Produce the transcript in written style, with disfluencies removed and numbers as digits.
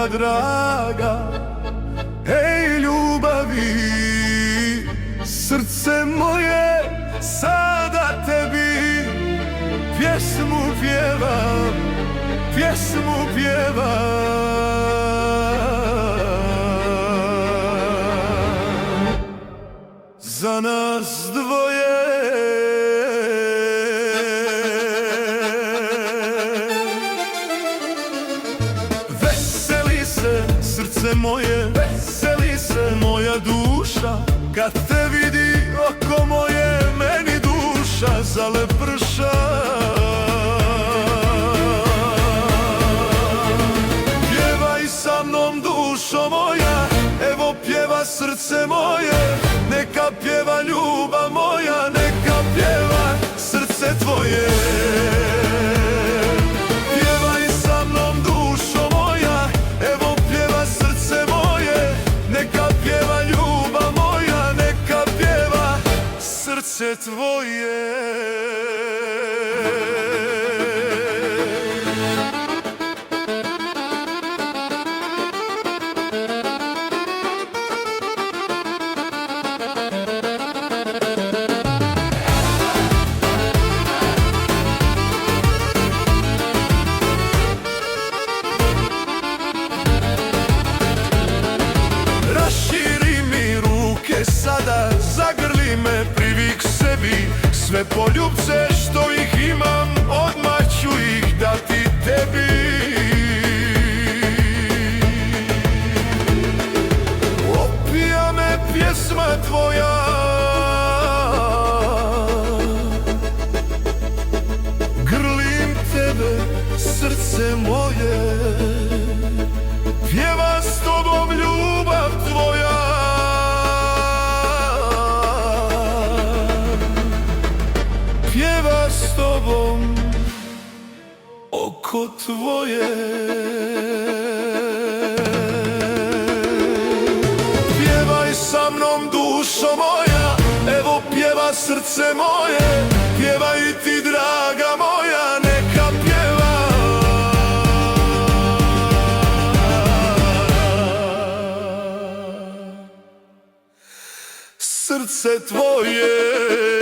moja draga. Ej ljubavi, srce moje sada tebi pjesmu pjevam, pjesmu pjevam za nas dvoje. Veseli se srce moje, veseli se moja duša, kad te vidi oko moje, meni duša zaleprša. Pjevaj sa mnom dušo moja, evo pjeva srce moje, neka pjeva ljubav moja, neka pjeva srce tvoje. Pjevaj sa mnom dušo moja, evo pjeva srce moje, neka pjeva ljubav moja, neka pjeva srce tvoje. Raširi mi ruke sada, zagrli me, privik sebi, sve poljubce što ih imam, odmah ću ih dati tebi. Opija me pjesma tvoja, grlim tebe, srce moje, pjeva s tobom ljubav tvoja. Pjeva s tobom oko tvoje. Pjevaj sa mnom dušo moja, evo pjeva srce moje, pjevaj i ti draga moja, neka pjeva srce tvoje.